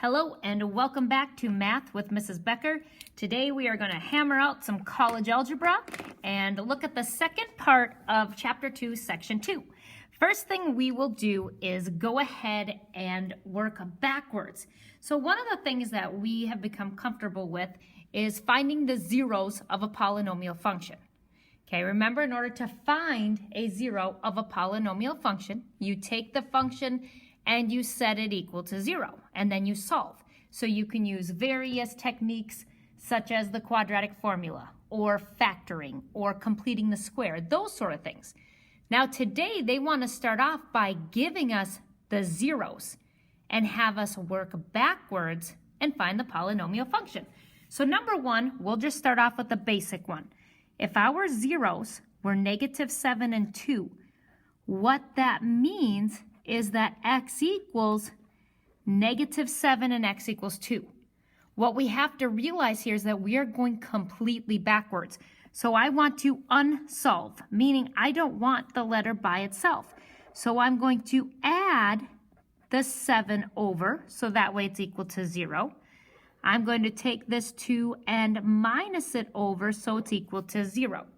Hello and welcome back to Math with Mrs. Becker. Today we are going to hammer out some college algebra and look at the second part of Chapter 2, Section 2. First thing we will do is go ahead and work backwards. So one of the things that we have become comfortable with is finding the zeros of a polynomial function. Okay, remember, in order to find a zero of a polynomial function, you take the function and you set it equal to 0, and then you solve. So you can use various techniques such as the quadratic formula, or factoring, or completing the square, those sort of things. Now today they want to start off by giving us the zeros and have us work backwards and find the polynomial function. So number one, we'll just start off with the basic one. If our zeros were -7 and 2, what that means is that x equals -7 and x equals 2. What we have to realize here is that we are going completely backwards. So I want to unsolve, meaning I don't want the letter by itself. So I'm going to add the 7 over, so that way it's equal to 0. I'm going to take this 2 and minus it over, so it's equal to 0.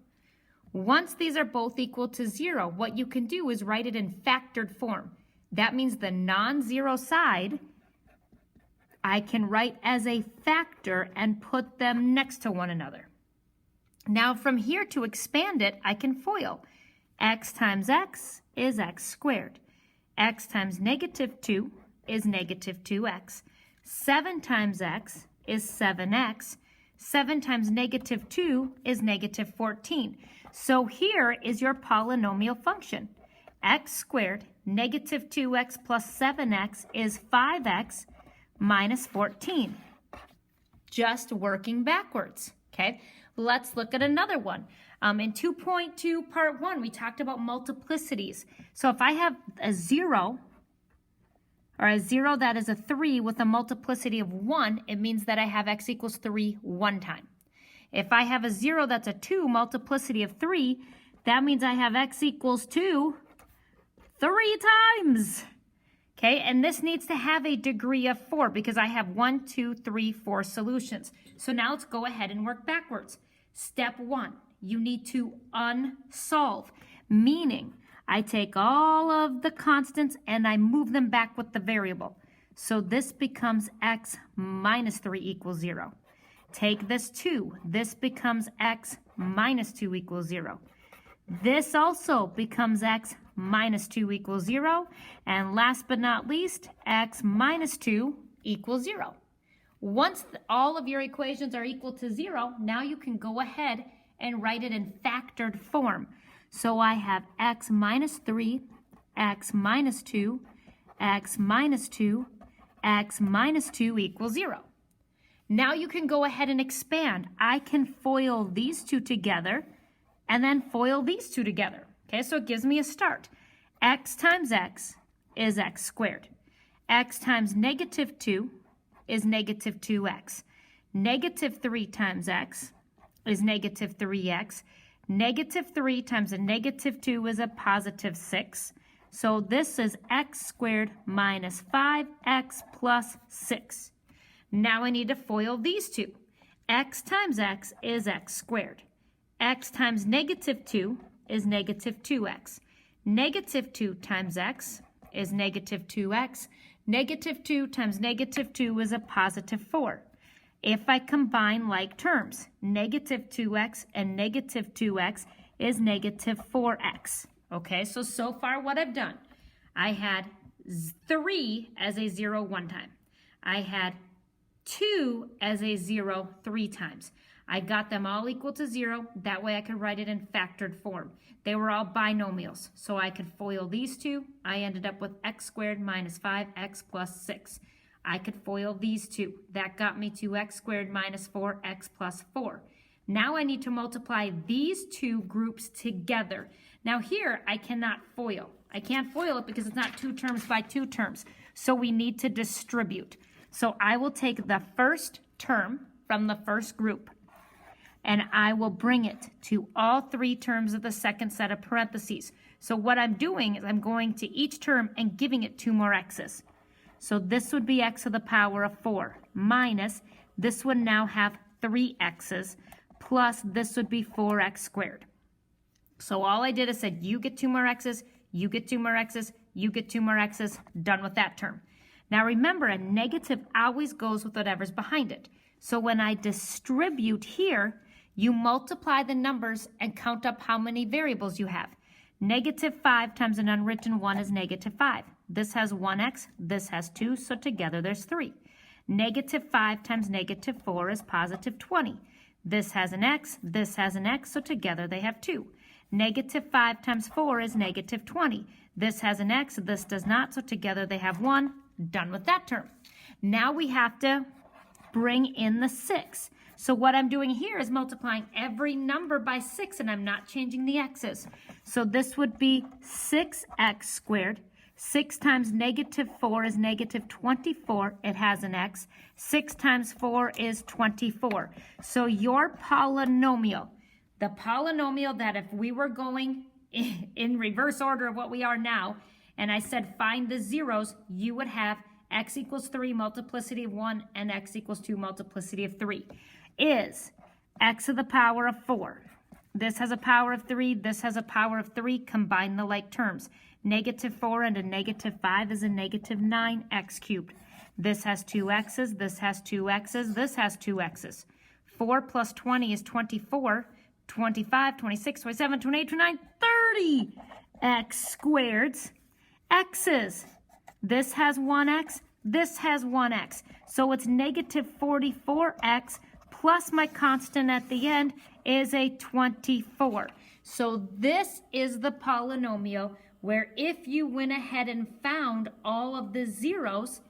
Once these are both equal to 0, what you can do is write it in factored form. That means the non-zero side I can write as a factor and put them next to one another. Now from here to expand it, I can FOIL. X times x is x squared. X times -2 is -2x. 7 times x is 7x. 7 times -2 is -14. So here is your polynomial function. X squared -2x plus 7x is 5x minus 14. Just working backwards, okay? Let's look at another one. In 2.2 part 1, we talked about multiplicities. So if I have a 0, or a 0 that is a 3 with a multiplicity of 1, it means that I have x equals 3 one time. If I have a 0 that's a 2 multiplicity of 3, that means I have x equals 2 3 times. Okay, and this needs to have a degree of 4 because I have 1, 2, 3, 4 solutions. So now let's go ahead and work backwards. Step 1, you need to unsolve, meaning I take all of the constants and I move them back with the variable. So this becomes x minus 3 equals 0. Take this 2, this becomes x minus 2 equals 0. This also becomes x minus 2 equals 0. And last but not least, x minus 2 equals 0. Once all of your equations are equal to 0, now you can go ahead and write it in factored form. So I have x minus 3, x minus 2, x minus 2, x minus 2 equals 0. Now you can go ahead and expand. I can FOIL these two together and then FOIL these two together. Okay, so it gives me a start. X times x is x squared. X times -2 is -2x. -3 times x is -3x. -3 times a -2 is a +6. So this is x squared minus 5x plus 6. Now I need to FOIL these two. X times x is x squared. X times -2 is -2x. -2 times x is -2x. -2 times -2 is a +4. If I combine like terms, -2x and -2x is -4x. Okay, so far what I've done, I had 3 as a 0 one time. I had 2 as a 0 3 times. I got them all equal to 0. That way I could write it in factored form. They were all binomials, so I could FOIL these two. I ended up with x squared minus 5x plus 6. I could FOIL these two. That got me to x squared minus 4x plus 4. Now I need to multiply these two groups together. Now here I cannot FOIL. I can't FOIL it because it's not 2 terms by 2 terms. So we need to distribute. So I will take the first term from the first group and I will bring it to all 3 terms of the second set of parentheses. So what I'm doing is I'm going to each term and giving it 2 more x's. So this would be x to the power of 4 minus, this would now have 3 x's, plus this would be 4x squared. So all I did is said, you get 2 more x's, you get 2 more x's, you get 2 more x's, done with that term. Now remember, a negative always goes with whatever's behind it. So when I distribute here, you multiply the numbers and count up how many variables you have. Negative 5 times an unwritten 1 is negative 5. This has 1x, this has 2, so together there's 3. Negative 5 times negative 4 is positive 20. This has an x, so together they have 2. Negative 5 times 4 is negative 20. This has an x, this does not, so together they have 1. Done with that term. Now we have to bring in the 6. So what I'm doing here is multiplying every number by 6, and I'm not changing the x's. So this would be 6x squared. 6 times negative 4 is negative 24. It has an x. 6 times 4 is 24. So your polynomial, the polynomial that if we were going in reverse order of what we are now, and I said find the zeros, you would have x equals 3 multiplicity of 1 and x equals 2 multiplicity of 3 is x to the power of 4. This has a power of 3, this has a power of 3, combine the like terms. Negative 4 and a negative 5 is a negative 9x cubed. This has 2 x's, this has 2 x's, this has 2 x's. 4 plus 20 is 24, 25, 26, 27, 28, 29, 30 x squareds. X's. This has 1x, this has 1x. So it's negative 44x plus my constant at the end is a 24. So this is the polynomial where if you went ahead and found all of the zeros,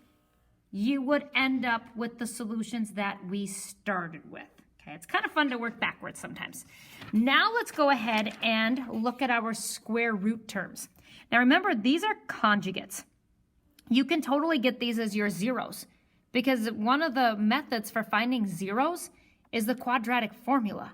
you would end up with the solutions that we started with. Okay, it's kind of fun to work backwards sometimes. Now let's go ahead and look at our square root terms. Now remember, these are conjugates. You can totally get these as your zeros because one of the methods for finding zeros is the quadratic formula.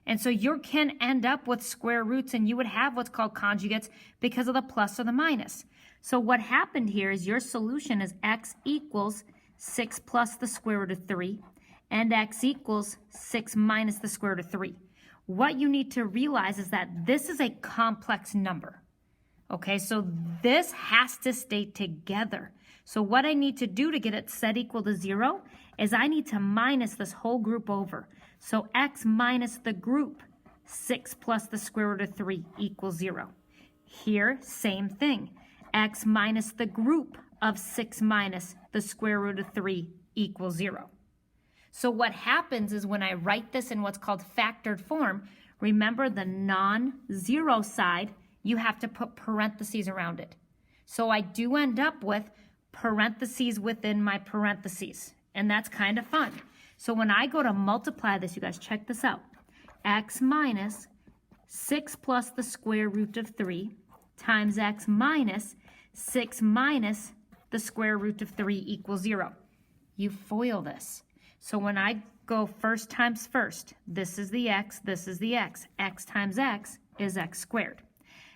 And so you can end up with square roots and you would have what's called conjugates because of the plus or the minus. So what happened here is your solution is x equals 6 plus the square root of 3 and x equals 6 minus the square root of 3. What you need to realize is that this is a complex number. Okay, so this has to stay together. So what I need to do to get it set equal to 0 is I need to minus this whole group over. So x minus the group, 6 plus the square root of 3 equals 0. Here, same thing. X minus the group of 6 minus the square root of 3 equals 0. So what happens is when I write this in what's called factored form, remember the non-zero side, you have to put parentheses around it. So I do end up with parentheses within my parentheses, and that's kind of fun. So when I go to multiply this, you guys check this out. X minus 6 plus the square root of 3 times x minus 6 minus the square root of 3 equals 0. You FOIL this. So when I go first times first, this is the x, this is the x. X times x is x squared.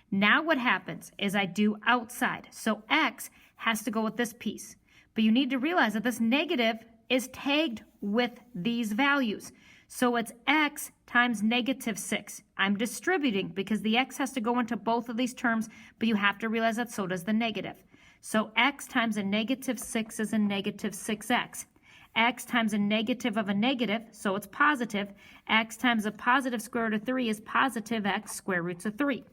Now what happens is I do outside. So x has to go with this piece. But you need to realize that this negative is tagged with these values. So it's x times negative 6. I'm distributing because the x has to go into both of these terms, but you have to realize that so does the negative. So x times a negative 6 is a negative 6x. X times a negative of a negative, so it's positive. X times a positive square root of 3 is positive x square roots of 3.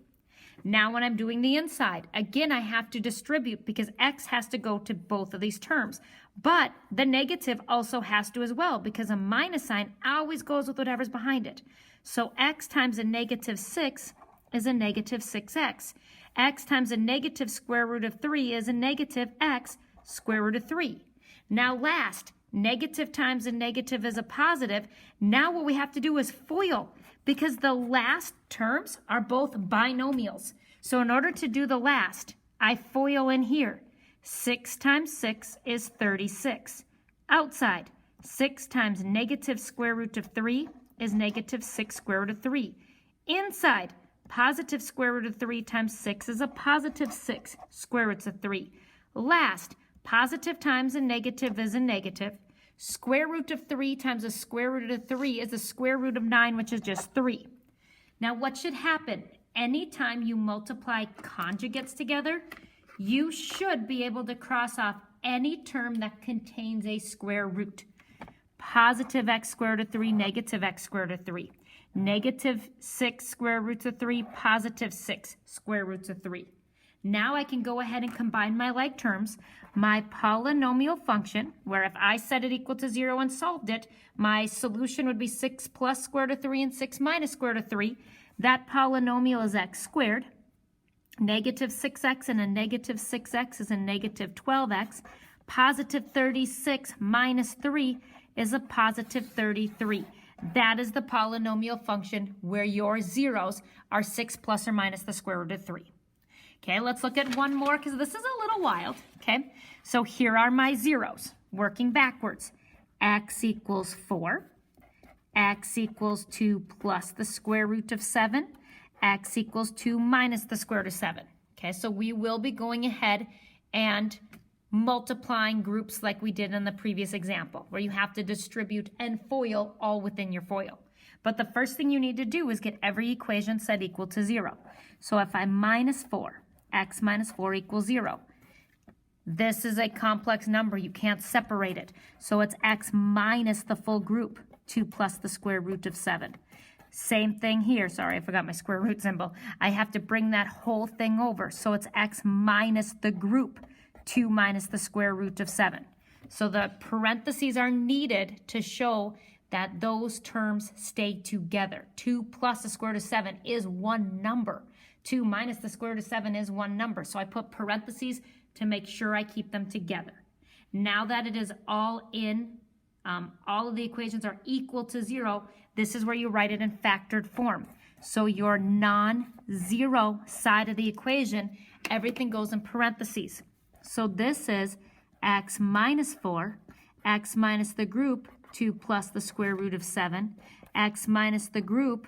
Now when I'm doing the inside, again, I have to distribute because x has to go to both of these terms. But the negative also has to as well because a minus sign always goes with whatever's behind it. So x times a negative 6 is a negative 6x. X times a negative square root of 3 is a negative x square root of 3. Now last, negative times a negative is a positive. Now what we have to do is FOIL because the last terms are both binomials. So in order to do the last, I FOIL in here. 6 times 6 is 36. Outside, 6 times negative square root of 3 is negative 6 square root of 3. Inside, positive square root of 3 times 6 is a positive 6 square roots of 3. Last, Positive times a negative is a negative. Square root of 3 times the square root of 3 is the square root of 9, which is just 3. Now, what should happen? Anytime you multiply conjugates together, you should be able to cross off any term that contains a square root. Positive x squared of 3, negative x squared of 3. Negative 6 square roots of 3, positive 6 square roots of 3. Now I can go ahead and combine my like terms. My polynomial function, where if I set it equal to 0 and solved it, my solution would be 6 plus square root of 3 and 6 minus square root of 3. That polynomial is x squared. Negative 6x and a negative 6x is a negative 12x. Positive 36 minus 3 is a positive 33. That is the polynomial function where your zeros are 6 plus or minus the square root of 3. Okay, let's look at one more because this is a little wild. Okay, so here are my zeros, working backwards. X equals 4. X equals 2 plus the square root of 7. X equals 2 minus the square root of 7. Okay, so we will be going ahead and multiplying groups like we did in the previous example, where you have to distribute and FOIL all within your FOIL. But the first thing you need to do is get every equation set equal to 0. So if I minus 4, x minus 4 equals 0. This is a complex number. You can't separate it. So it's x minus the full group, 2 plus the square root of 7. Same thing here. Sorry, I forgot my square root symbol. I have to bring that whole thing over. So it's x minus the group, 2 minus the square root of 7. So the parentheses are needed to show that those terms stay together. 2 plus the square root of 7 is one number. 2 minus the square root of 7 is one number. So I put parentheses to make sure I keep them together. Now that it is all in, all of the equations are equal to 0, this is where you write it in factored form. So your non-zero side of the equation, everything goes in parentheses. So this is x minus 4, x minus the group, 2 plus the square root of 7, x minus the group,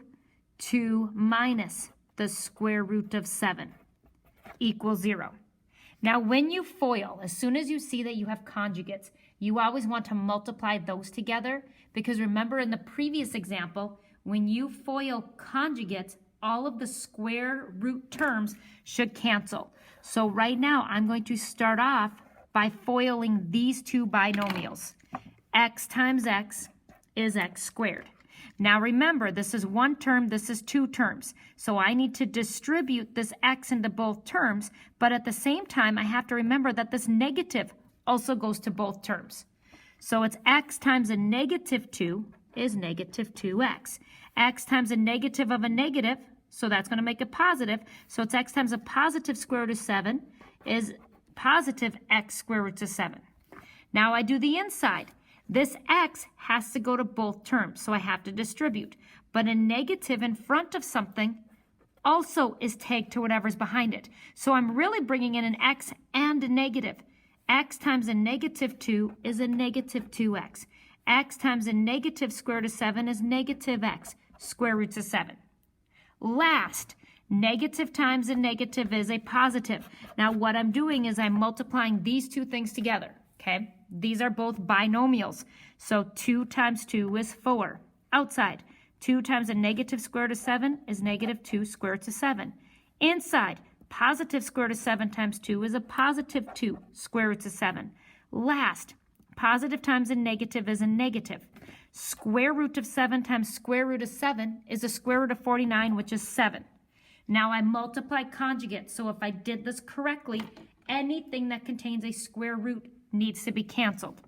2 minus the square root of 7 equals 0. Now, when you FOIL, as soon as you see that you have conjugates, you always want to multiply those together, because remember in the previous example, when you FOIL conjugates, all of the square root terms should cancel. So right now, I'm going to start off by FOILing these two binomials. X times x is x squared. Now remember, this is one term, this is two terms. So I need to distribute this x into both terms, but at the same time, I have to remember that this negative also goes to both terms. So it's x times a negative 2 is negative 2x. X times a negative of a negative, so that's going to make a positive. So it's x times a positive square root of 7 is positive x square root of 7. Now I do the inside. This x has to go to both terms, so I have to distribute. But a negative in front of something also is tagged to whatever's behind it. So I'm really bringing in an x and a negative. X times a negative 2 is a negative 2x. X times a negative square root of 7 is negative x, square roots of 7. Last, negative times a negative is a positive. Now what I'm doing is I'm multiplying these two things together, okay? These are both binomials. So 2 times 2 is 4. Outside, 2 times a negative square root of 7 is negative 2 square root of 7. Inside, positive square root of 7 times 2 is a positive 2 square root of 7. Last, positive times a negative is a negative. Square root of 7 times square root of 7 is a square root of 49, which is 7. Now I multiply conjugates, so if I did this correctly, anything that contains a square root needs to be canceled.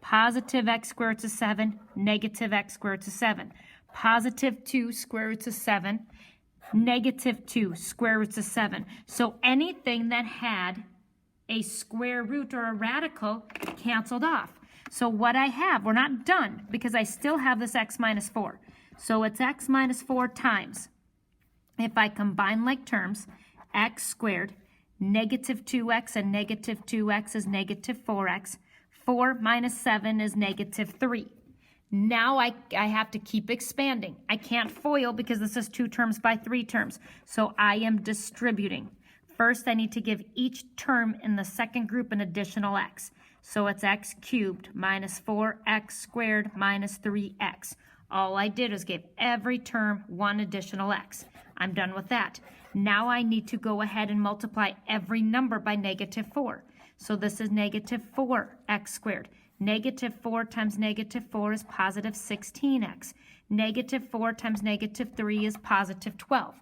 Positive x square root of 7, negative x square root of 7. Positive 2 square roots of 7, negative 2 square roots of 7. So anything that had a square root or a radical canceled off. So what I have, we're not done because I still have this x minus 4. So it's x minus 4 times, if I combine like terms, x squared, negative 2x and negative 2x is negative 4x. 4 minus 7 is negative 3. Now I have to keep expanding. I can't FOIL because this is 2 terms by 3 terms. So I am distributing. First, I need to give each term in the second group an additional x. So it's x cubed minus 4x squared minus 3x. All I did was give every term one additional x. I'm done with that. Now I need to go ahead and multiply every number by negative 4. So this is negative 4x squared. Negative 4 times negative 4 is positive 16x. Negative 4 times negative 3 is positive 12.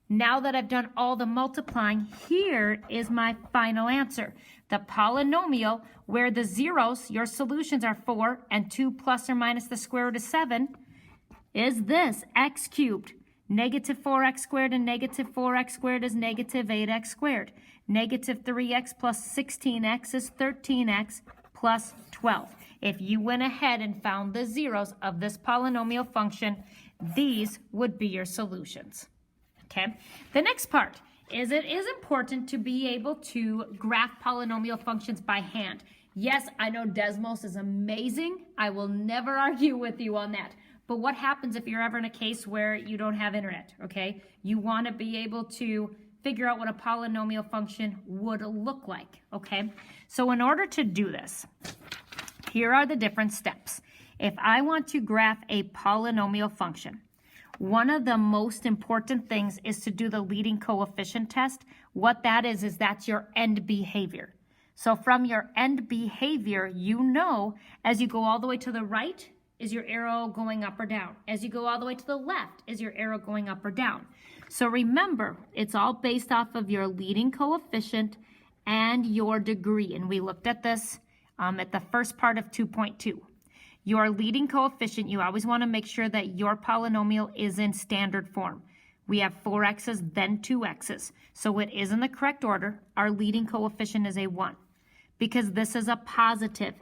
Now that I've done all the multiplying, here is my final answer. The polynomial where the zeros, your solutions are 4 and 2 plus or minus the square root of 7, is this, x cubed. Negative 4x squared and negative 4x squared is negative 8x squared. Negative 3x plus 16x is 13x plus 12. If you went ahead and found the zeros of this polynomial function, these would be your solutions. Okay. The next part is it is important to be able to graph polynomial functions by hand. Yes, I know Desmos is amazing. I will never argue with you on that. But what happens if you're ever in a case where you don't have internet, okay? You want to be able to figure out what a polynomial function would look like, okay? So in order to do this, here are the different steps. If I want to graph a polynomial function, one of the most important things is to do the leading coefficient test. What that is that's your end behavior. So from your end behavior, you know as you go all the way to the right, is your arrow going up or down? As you go all the way to the left, is your arrow going up or down? So remember, it's all based off of your leading coefficient and your degree. And we looked at this at the first part of 2.2. Your leading coefficient, you always want to make sure that your polynomial is in standard form. We have 4x's, then 2x's. So it is in the correct order. Our leading coefficient is a 1 because this is a positive.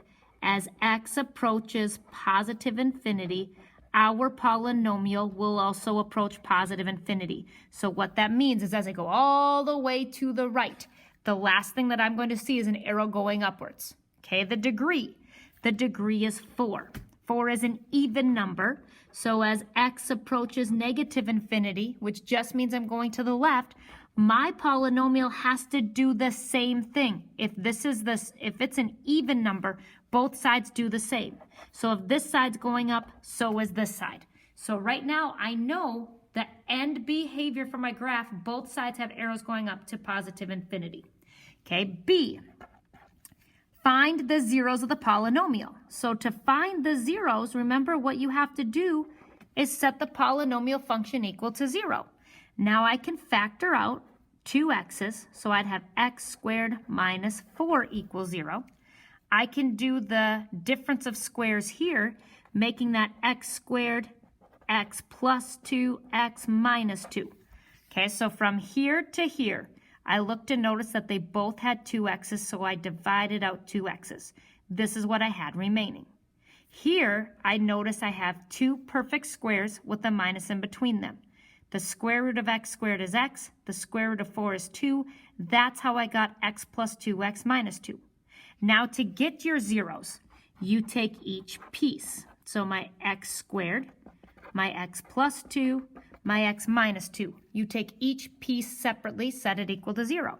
As x approaches positive infinity, our polynomial will also approach positive infinity. So what that means is as I go all the way to the right, the last thing that I'm going to see is an arrow going upwards. Okay, the degree. The degree is 4. 4 is an even number. So as x approaches negative infinity, which just means I'm going to the left, my polynomial has to do the same thing. If it's an even number, both sides do the same. So if this side's going up, so is this side. So right now I know the end behavior for my graph, both sides have arrows going up to positive infinity. Okay, B. Find the zeros of the polynomial. So to find the zeros, remember what you have to do is set the polynomial function equal to 0. Now I can factor out 2x's, so I'd have x squared minus 4 equals 0. I can do the difference of squares here, making that x squared, x plus 2, x minus 2. Okay, so from here to here, I looked and noticed that they both had 2x's, so I divided out 2x's. This is what I had remaining. Here, I notice I have two perfect squares with a minus in between them. The square root of x squared is x. The square root of 4 is 2. That's how I got x plus 2x minus 2. Now to get your zeros, you take each piece. So my x squared, my x plus 2, my x minus 2. You take each piece separately, set it equal to 0.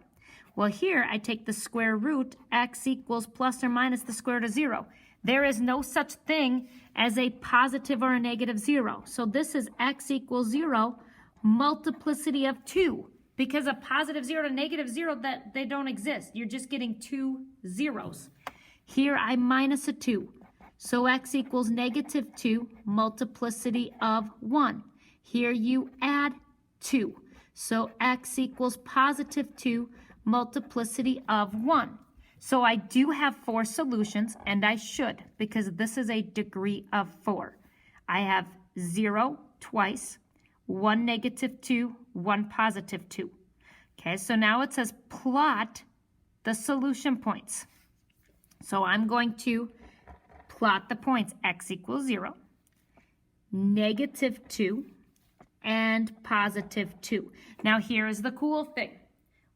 Well, here I take the square root, x equals plus or minus the square root of 0. There is no such thing as a positive or a negative 0. So this is x equals 0, multiplicity of 2. Because a positive 0 and a negative 0, that they don't exist. You're just getting two zeros. Here I minus a 2. So x equals negative 2, multiplicity of 1. Here you add 2. So x equals positive 2, multiplicity of 1. So I do have 4 solutions, and I should, because this is a degree of 4. I have 0 twice, 1 negative 2, 1 positive 2. Okay, so now it says plot the solution points. So I'm going to plot the points x equals 0, negative 2, and positive 2. Now here is the cool thing.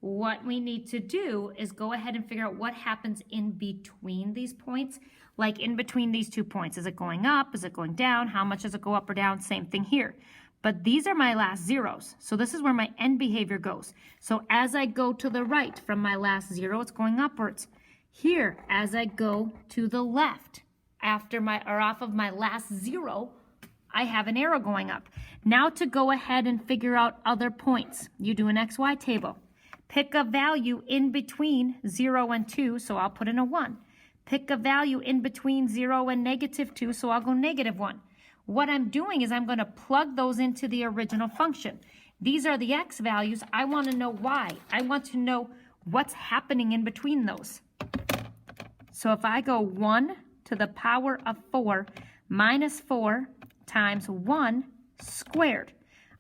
What we need to do is go ahead and figure out what happens in between these points. Like in between these 2 points. Is it going up? Is it going down? How much does it go up or down? Same thing here. but these are my last zeros. So this is where my end behavior goes. So as I go to the right from my last zero, it's going upwards. Here, as I go to the left off of my last zero, I have an arrow going up. Now to go ahead and figure out other points, you do an XY table. Pick a value in between 0 and 2, so I'll put in a 1. Pick a value in between 0 and -2, so I'll go -1. What I'm doing is I'm going to plug those into the original function. These are the x values. I want to know why. I want to know what's happening in between those. So if I go 1 to the power of 4 minus 4 times 1 squared,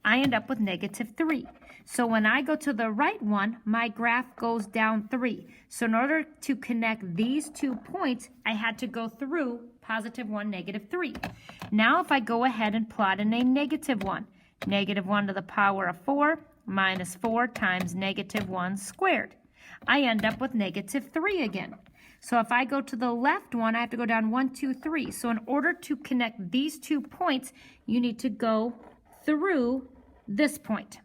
I end up with -3. So when I go to the right one, my graph goes down 3. So in order to connect these 2 points, I had to go through +1, -3. Now if I go ahead and plot in a -1, -1 to the power of 4 minus 4 times -1 squared, I end up with -3 again. So if I go to the left one, I have to go down 1, 2, 3. So in order to connect these 2 points, you need to go through this point.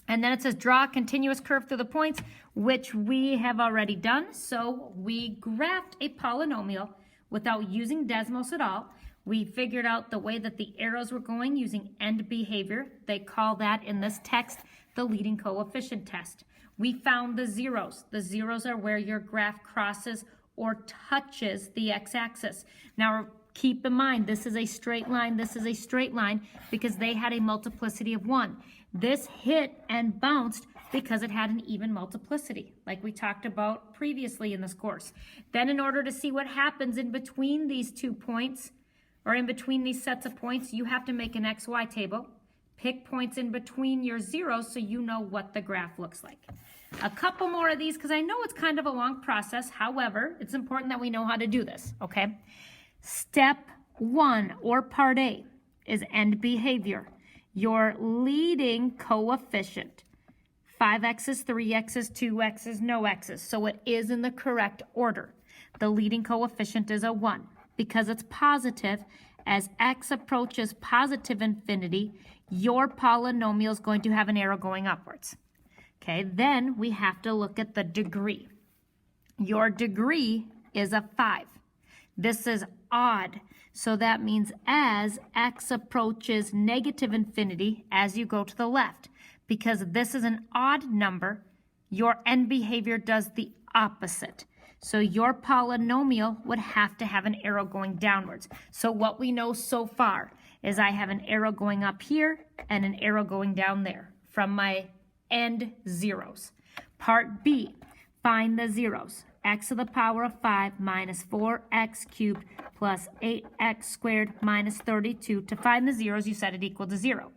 And then it says draw a continuous curve through the points, which we have already done. So we graphed a polynomial without using Desmos at all. We figured out the way that the arrows were going using end behavior. They call that in this text the leading coefficient test. We found the zeros. The zeros are where your graph crosses or touches the x-axis. Now keep in mind, this is a straight line, this is a straight line because they had a multiplicity of 1. This hit and bounced because it had an even multiplicity, like we talked about previously in this course. Then in order to see what happens in between these 2 points, or in between these sets of points, you have to make an XY table. Pick points in between your zeros so you know what the graph looks like. A couple more of these because I know it's kind of a long process. However, it's important that we know how to do this, okay? Step 1, or part A, is end behavior. Your leading coefficient, 5x's, 3x's, 2x's, no x's. So it is in the correct order. The leading coefficient is a 1 because it's positive. As x approaches positive infinity, your polynomial is going to have an arrow going upwards. Okay, then we have to look at the degree. Your degree is a 5. This is odd. So that means as x approaches negative infinity, as you go to the left, because this is an odd number, your end behavior does the opposite. So your polynomial would have to have an arrow going downwards. So what we know so far is I have an arrow going up here and an arrow going down there from my end zeros. Part B, find the zeros. X to the power of 5 minus 4x cubed plus 8x squared minus 32. To find the zeros, you set it equal to 0.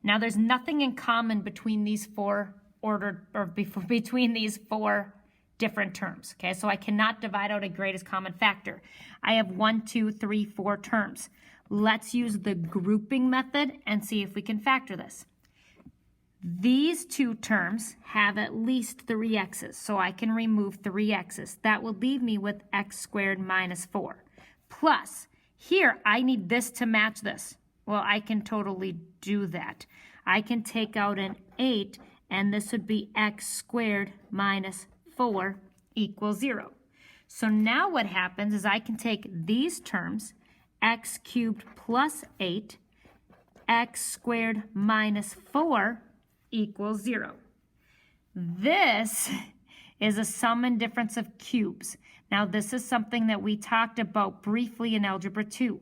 Now there's nothing in common between these between these 4 different terms. Okay, so I cannot divide out a greatest common factor. I have 1, 2, 3, 4 terms. Let's use the grouping method and see if we can factor this. These 2 terms have at least 3 x's, so I can remove 3 x's. That will leave me with x squared minus 4. Plus, here I need this to match this. Well, I can totally do that. I can take out an 8, and this would be x squared minus 4 equals 0. So now what happens is I can take these terms, x cubed plus 8, x squared minus 4 equals 0. This is a sum and difference of cubes. Now this is something that we talked about briefly in Algebra 2.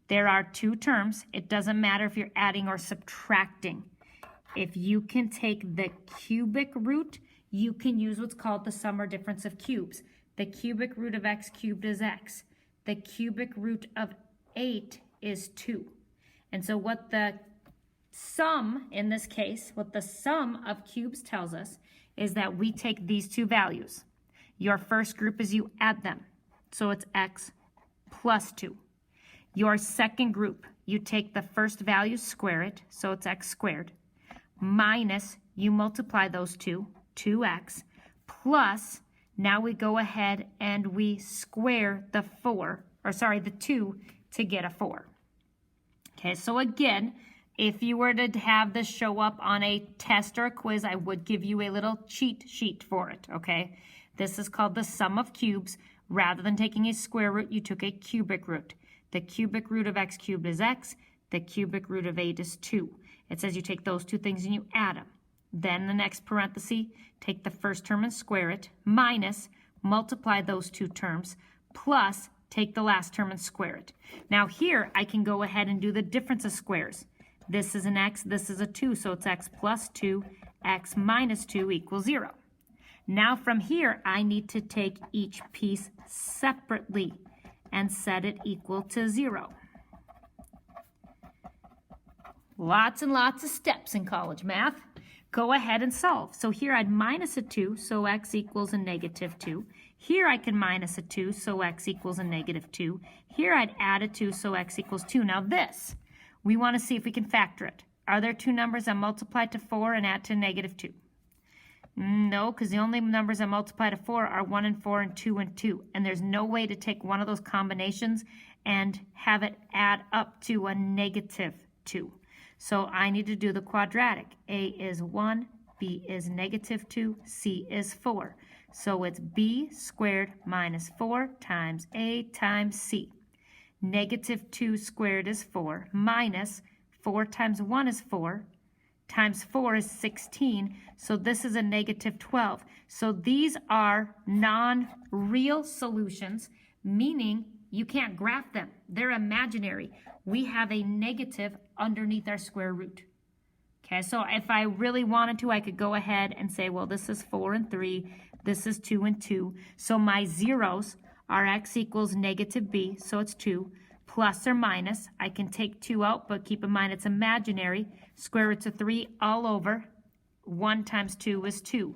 There are 2 terms. It doesn't matter if you're adding or subtracting. If you can take the cubic root, you can use what's called the sum or difference of cubes. The cubic root of x cubed is x. The cubic root of 8 is 2. And so what the sum, in this case, what the sum of cubes tells us is that we take these 2 values. Your first group is you add them. So it's x plus 2. Your second group, you take the first value, square it, so it's x squared, minus, you multiply those 2, 2x, plus, now we go ahead and we square the 2 to get a 4. Okay, so again, If you were to have this show up on a test or a quiz, I would give you a little cheat sheet for it, okay? This is called the sum of cubes. Rather than taking a square root, you took a cubic root. The cubic root of x cubed is x. The cubic root of 8 is 2. It says you take those two things and you add them. Then the next parenthesis, take the first term and square it, minus, multiply those two terms, plus take the last term and square it. Now here I can go ahead and do the difference of squares. This is an x, this is a 2, so it's x plus 2, x minus 2 equals 0. Now from here, I need to take each piece separately and set it equal to 0. Lots and lots of steps in college math. Go ahead and solve. So here I'd minus a 2, so x equals a negative 2. Here I can minus a 2, so x equals a negative 2. Here I'd add a 2, so x equals 2. Now this, we want to see if we can factor it. Are there two numbers that multiply to 4 and add to negative 2? No, because the only numbers that multiply to 4 are 1 and 4 and 2 and 2. And there's no way to take one of those combinations and have it add up to a negative 2. So I need to do the quadratic. A is 1, B is negative 2, C is 4. So it's B squared minus 4 times A times C. Negative 2 squared is 4, minus 4 times 1 is 4, times 4 is 16, so this is a negative 12. So these are non-real solutions, meaning you can't graph them. They're imaginary. We have a negative underneath our square root. Okay, so if I really wanted to, I could go ahead and say, well, this is 4 and 3, this is 2 and 2. So my zeros are x equals negative b, so it's 2, plus or minus. I can take 2 out, but keep in mind it's imaginary. Square roots of 3 all over. 1 times 2 is 2.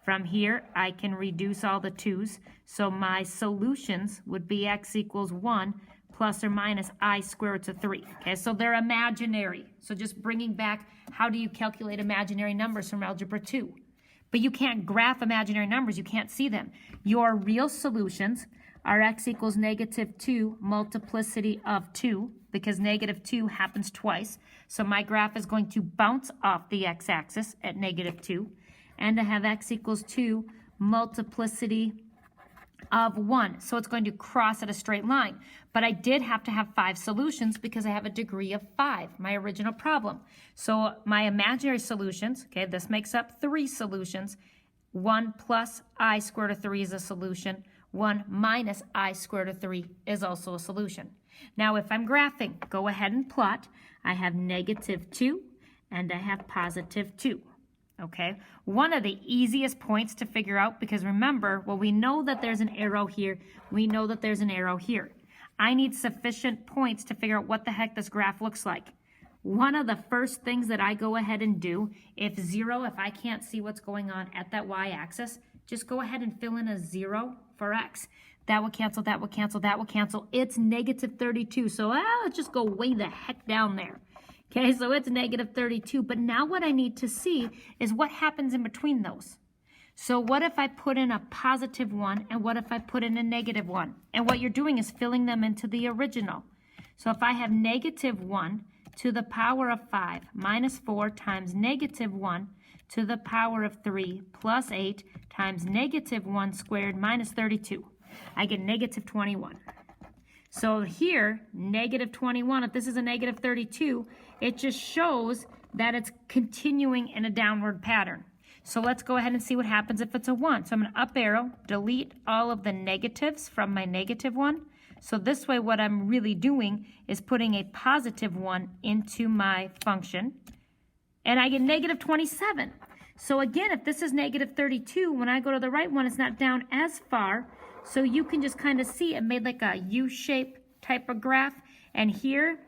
From here, I can reduce all the 2's. So my solutions would be x equals 1 plus or minus I square roots of 3. Okay, so they're imaginary. So just bringing back, how do you calculate imaginary numbers from Algebra 2? But you can't graph imaginary numbers. You can't see them. Your real solutions are x equals negative 2 multiplicity of 2, because negative 2 happens twice. So my graph is going to bounce off the x-axis at negative 2. And I have x equals 2 multiplicity of 1. So it's going to cross at a straight line. But I did have to have 5 solutions because I have a degree of 5, my original problem. So my imaginary solutions, okay, this makes up 3 solutions. 1 plus I squared root of 3 is a solution. 1 minus I squared root of 3 is also a solution. Now if I'm graphing, go ahead and plot. I have negative 2 and I have positive 2. Okay, one of the easiest points to figure out, because remember, well, we know that there's an arrow here. We know that there's an arrow here. I need sufficient points to figure out what the heck this graph looks like. One of the first things that I go ahead and do, if I can't see what's going on at that y-axis, just go ahead and fill in a 0 for x. That will cancel, that will cancel, that will cancel. It's negative 32, so let's just go way the heck down there. Okay, so it's negative 32, but now what I need to see is what happens in between those. So what if I put in a positive 1, and what if I put in a negative 1? And what you're doing is filling them into the original. So if I have negative 1 to the power of 5 minus 4 times negative 1 to the power of 3 plus 8 times negative 1 squared minus 32, I get negative 21. So here, negative 21, if this is a negative 32, it just shows that it's continuing in a downward pattern. So let's go ahead and see what happens if it's a 1. So I'm going to up arrow, delete all of the negatives from my negative 1. So this way what I'm really doing is putting a positive 1 into my function. And I get negative 27. So again, if this is negative 32, when I go to the right one, it's not down as far. So you can just kind of see it made like a U-shape type of graph. And here,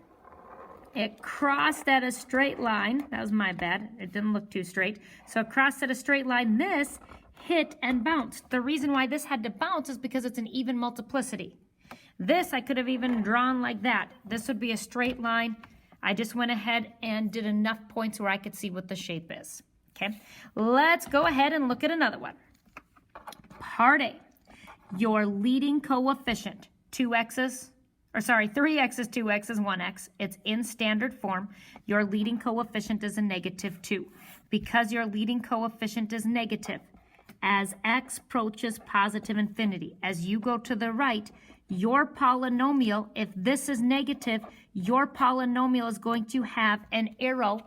it crossed at a straight line. That was my bad. It didn't look too straight. So it crossed at a straight line. This hit and bounced. The reason why this had to bounce is because it's an even multiplicity. This I could have even drawn like that. This would be a straight line. I just went ahead and did enough points where I could see what the shape is. Okay, let's go ahead and look at another one. Part A. Your leading coefficient, 2x's, 3x is 2x is 1x. It's in standard form. Your leading coefficient is a -2. Because your leading coefficient is negative, as x approaches positive infinity, as you go to the right, your polynomial, if this is negative, your polynomial is going to have an arrow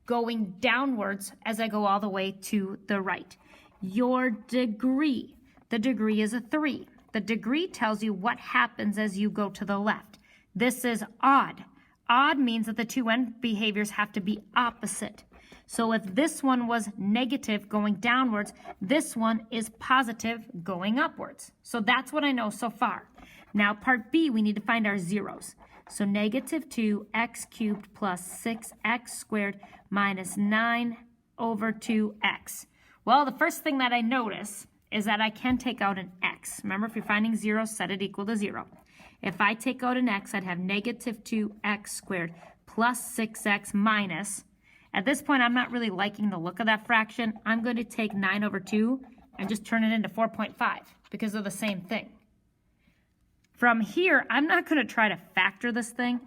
going downwards as I go all the way to the right. Your degree, the degree is a 3. The degree tells you what happens as you go to the left. This is odd. Odd means that the two end behaviors have to be opposite. So if this one was negative going downwards, this one is positive going upwards. So that's what I know so far. Now part B, we need to find our zeros. So -2x cubed plus 6x squared minus 9 over 2x. Well, the first thing that I notice is that I can take out an x. Remember, if you're finding zeros, set it equal to 0. If I take out an x, I'd have -2x squared plus 6x minus. At this point, I'm not really liking the look of that fraction. I'm going to take 9 over 2 and just turn it into 4.5 because they're the same thing. From here, I'm not going to try to factor this thing.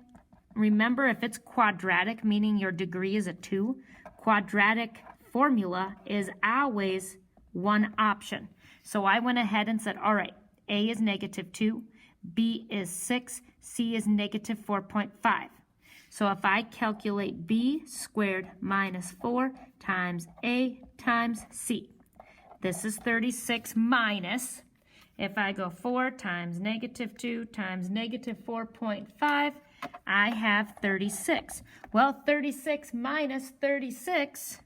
Remember, if it's quadratic, meaning your degree is a 2, quadratic formula is always one option. So I went ahead and said, all right, A is -2, B is 6, C is -4.5. So if I calculate B squared minus 4 times A times C, this is 36 minus, if I go 4 times -2 times -4.5, I have 36. Well, 36 minus 36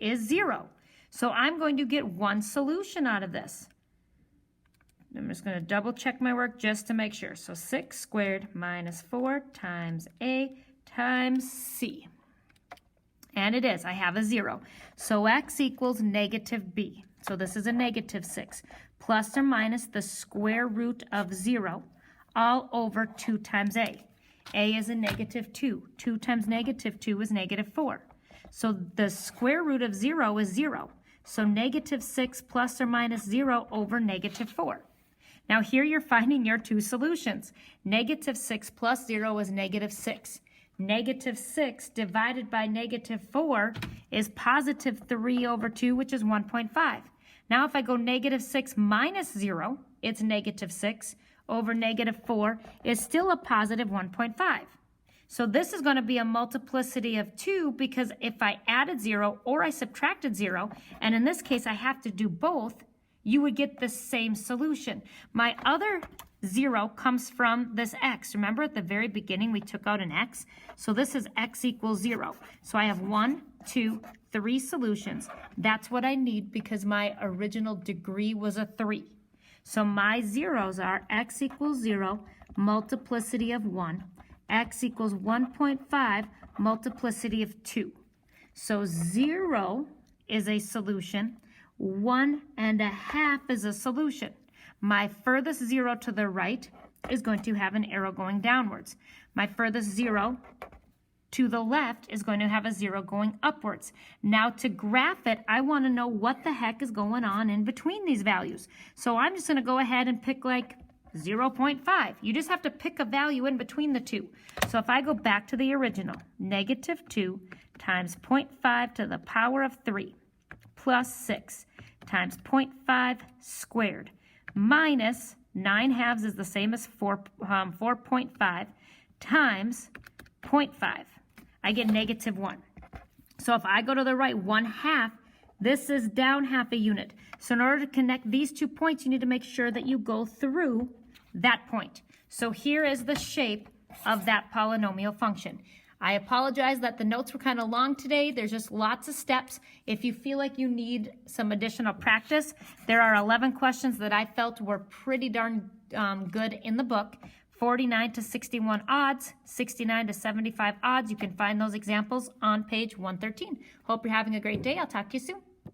is 0. So I'm going to get one solution out of this. I'm just going to double check my work just to make sure. So 6 squared minus 4 times A times C. And it is. I have a 0. So x equals -b. So this is a -6. Plus or minus the square root of 0 all over 2 times A. A is a -2. 2 times -2 is -4. So the square root of 0 is 0. So -6 plus or minus 0 over -4. Now here you're finding your two solutions. -6 plus 0 is -6. -6 divided by -4 is positive 3 over 2, which is 1.5. Now if I go -6 minus 0, it's -6 over -4 is still a positive 1.5. So this is going to be a multiplicity of 2 because if I added 0 or I subtracted 0, and in this case I have to do both, you would get the same solution. My other 0 comes from this x. Remember at the very beginning we took out an x? So this is x equals 0. So I have 1, 2, 3 solutions. That's what I need because my original degree was a 3. So my zeros are x equals 0, multiplicity of 1, x equals 1.5, multiplicity of 2. So 0 is a solution, 1.5 is a solution. My furthest 0 to the right is going to have an arrow going downwards. My furthest 0 to the left is going to have a 0 going upwards. Now to graph it, I want to know what the heck is going on in between these values. So I'm just going to go ahead and pick like 0.5. You just have to pick a value in between the two. So if I go back to the original, -2 times 0.5 to the power of 3 plus 6 times 0.5 squared minus 9/2 is the same as 4.5 times 0.5. I get -1. So if I go to the right 1/2, this is down half a unit. So in order to connect these 2 points, you need to make sure that you go through that point. So here is the shape of that polynomial function. I apologize that the notes were kind of long today. There's just lots of steps. If you feel like you need some additional practice, there are 11 questions that I felt were pretty darn good in the book. 49 to 61 odds, 69 to 75 odds. You can find those examples on page 113. Hope you're having a great day. I'll talk to you soon.